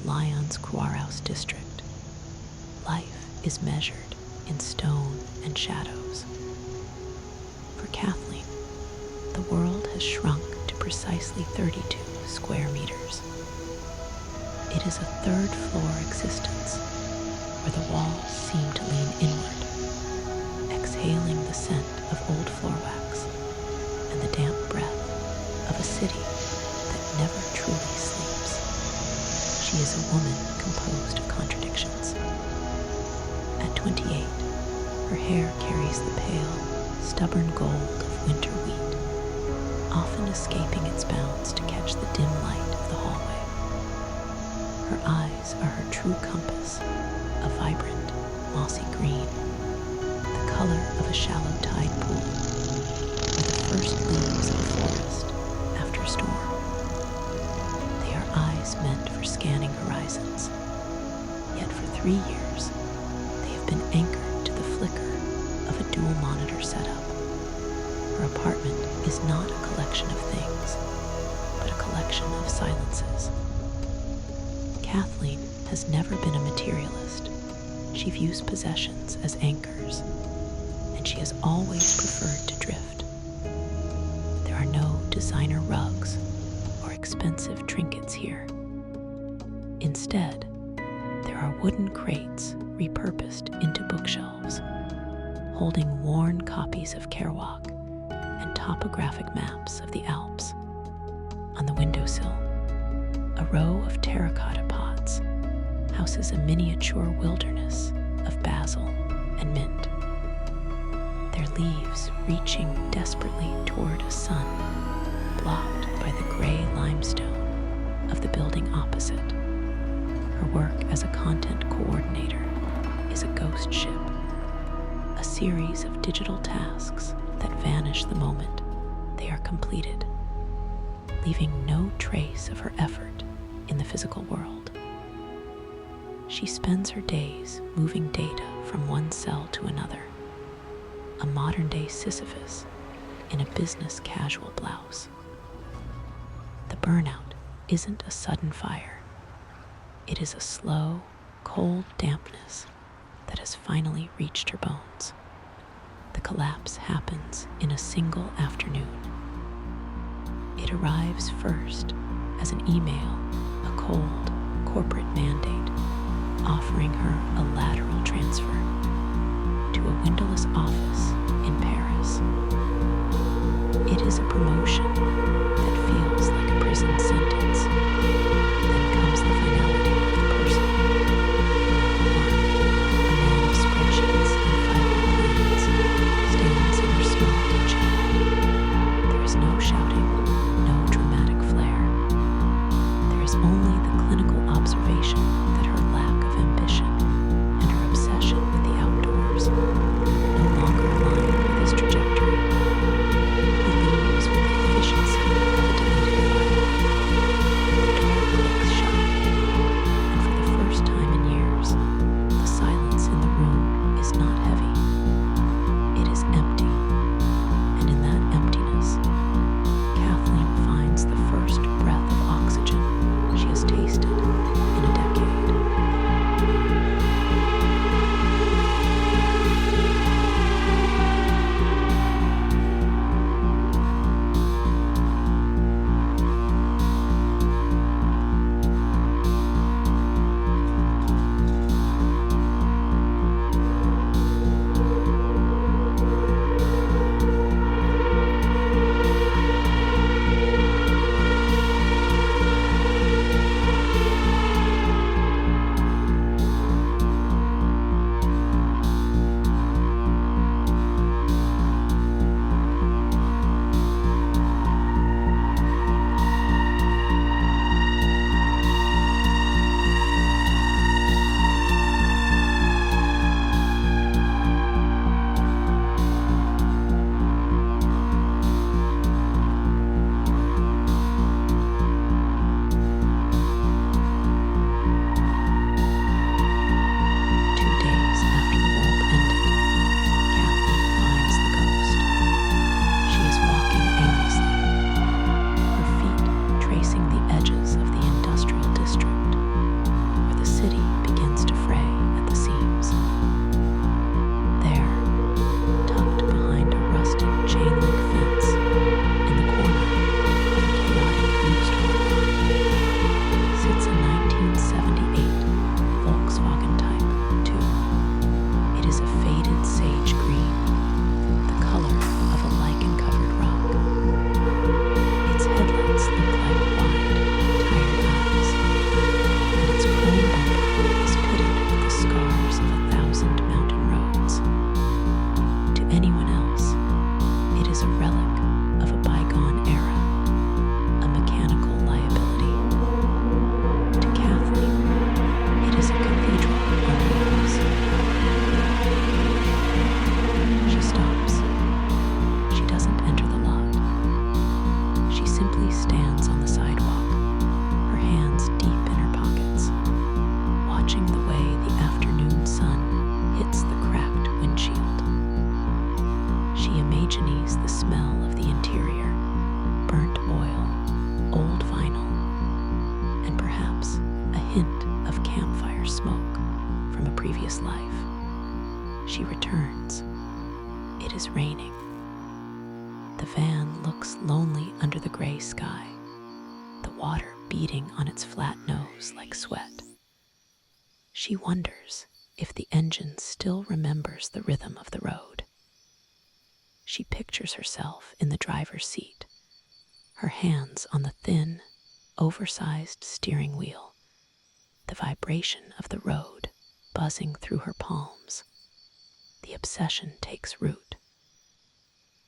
Lyon's Quarhouse district. Life is measured in stone and shadows. For Cathleen, the world has shrunk to precisely 32 square meters. It is a third-floor existence where the walls seem to lean inward, exhaling the scent of old floor wax and the damp breath of a city that never truly sleeps. She is a woman composed of contradictions. At 28, her hair carries the pale, stubborn gold of winter wheat, often escaping its bounds to catch the dim light of the hallway. Her eyes are her true compass, a vibrant, mossy green, the color of a shallow tide pool, or the first leaves of a forest after a storm. They are eyes meant for scanning horizons, yet for 3 years, they have been anchored to the flicker of a dual monitor setup. Her apartment is not a collection of things, but a collection of silences. Kathleen has never been a materialist. She views possessions as anchors, and she has always preferred to drift. There are no designer rugs or expensive trinkets here. Instead, there are wooden crates repurposed into bookshelves, holding worn copies of Kerouac and topographic maps of the Alps. On the windowsill, a row of terracotta pots houses a miniature wilderness of basil and mint, their leaves reaching desperately toward a sun blocked by the gray limestone of the building opposite. Her work as a content coordinator is a ghost ship, a series of digital tasks that vanish the moment they are completed, leaving no trace of her effort in the physical world. She spends her days moving data from one cell to another, a modern-day Sisyphus in a business casual blouse. The burnout isn't a sudden fire. It is a slow, cold dampness that has finally reached her bones. The collapse happens in a single afternoon. It arrives first as an email, a cold corporate mandate offering her a lateral transfer to a windowless office in Paris. It is a promotion that feels like a prison sentence. Then comes the finality of the person. Mark, a man of spreadsheets and 5-year plans, stands in her small kitchen. There is no shouting, no dramatic flair. There is hint of campfire smoke from a previous life. She returns. It is raining. The van looks lonely under the gray sky, the water beating on its flat nose like sweat. She wonders if the engine still remembers the rhythm of the road. She pictures herself in the driver's seat, her hands on the thin, oversized steering wheel, the vibration of the road buzzing through her palms. The obsession takes root.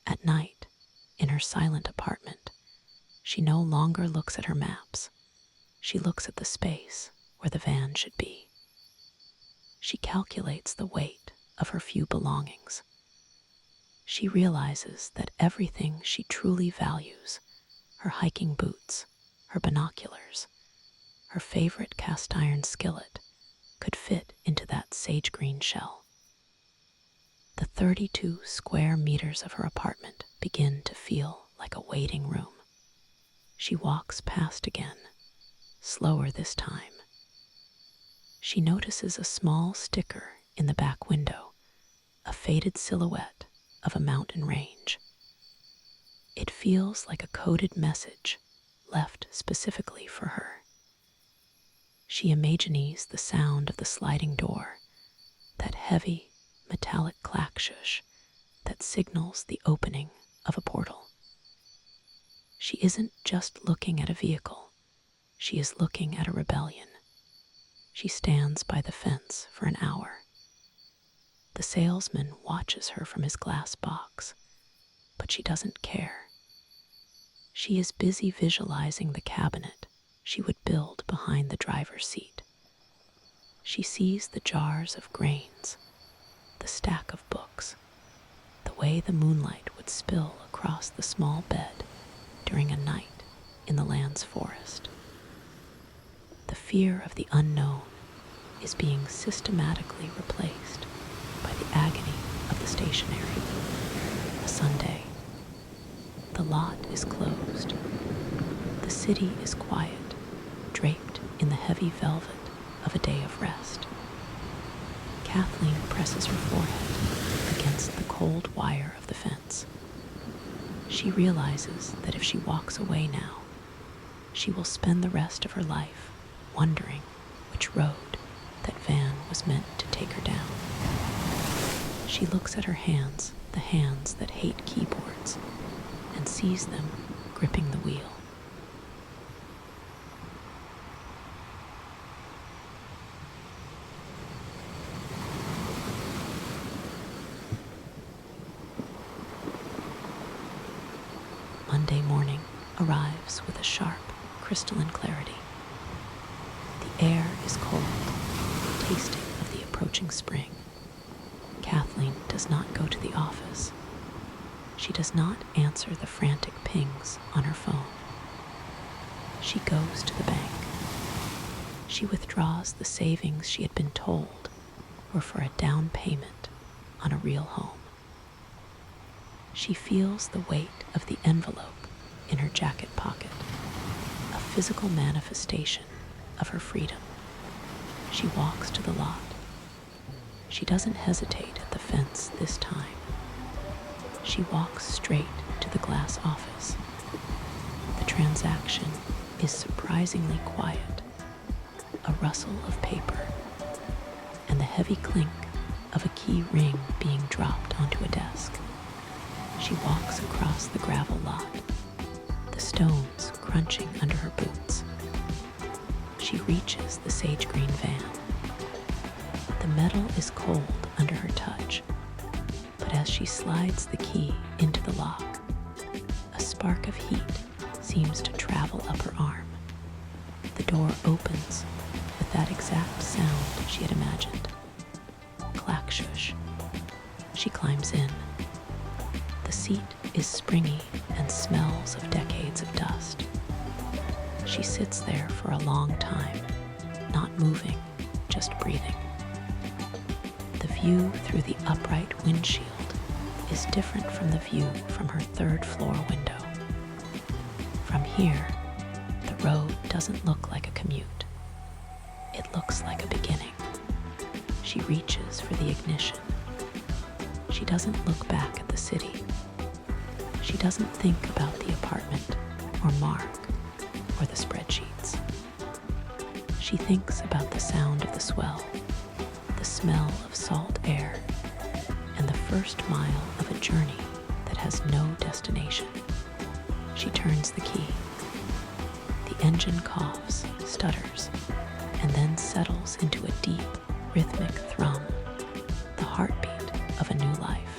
At night, in her silent apartment, she no longer looks at her maps. She looks at the space where the van should be. She calculates the weight of her few belongings. She realizes that everything she truly values, her hiking boots, her binoculars, her favorite cast iron skillet, could fit into that sage green shell. The 32 square meters of her apartment begin to feel like a waiting room. She walks past again, slower this time. She notices a small sticker in the back window, a faded silhouette of a mountain range. It feels like a coded message left specifically for her. She imagines the sound of the sliding door, that heavy, metallic clack-shush that signals the opening of a portal. She isn't just looking at a vehicle. She is looking at a rebellion. She stands by the fence for an hour. The salesman watches her from his glass box, but she doesn't care. She is busy visualizing the cabinet she would build behind the driver's seat. She sees the jars of grains, the stack of books, the way the moonlight would spill across the small bed during a night in the land's forest. The fear of the unknown is being systematically replaced by the agony of the stationary. A Sunday. The lot is closed. The city is quiet, draped in the heavy velvet of a day of rest. Cathleen presses her forehead against the cold wire of the fence. She realizes that if she walks away now, she will spend the rest of her life wondering which road that van was meant to take her down. She looks at her hands, the hands that hate keyboards, and sees them gripping the wheel. Monday morning arrives with a sharp, crystalline clarity. The air is cold, tasting of the approaching spring. Kathleen does not go to the office. She does not answer the frantic pings on her phone. She goes to the bank. She withdraws the savings she had been told were for a down payment on a real home. She feels the weight of the envelope in her jacket pocket, a physical manifestation of her freedom. She walks to the lot. She doesn't hesitate at the fence this time. She walks straight to the glass office. The transaction is surprisingly quiet, a rustle of paper, and the heavy clink of a key ring being dropped onto a desk. She walks across the gravel lot, the stones crunching under her boots. She reaches the sage green van. The metal is cold under her touch, but as she slides the key into the lock, a spark of heat seems to travel up her arm. The door opens with that exact sound she had imagined. Clack-shush. She climbs in. The seat is springy and smells of decades of dust. She sits there for a long time, not moving, just breathing. The view through the upright windshield is different from the view from her third-floor window. From here, the road doesn't look like a commute. It looks like a beginning. She reaches for the ignition. She doesn't look back at the city. She doesn't think about the apartment or Mark or the spreadsheets. She thinks about the sound of the swell, the smell of salt air, and the first mile of a journey that has no destination. She turns the key. The engine coughs, stutters, and then settles into a deep, rhythmic thrum, the heartbeat of a new life.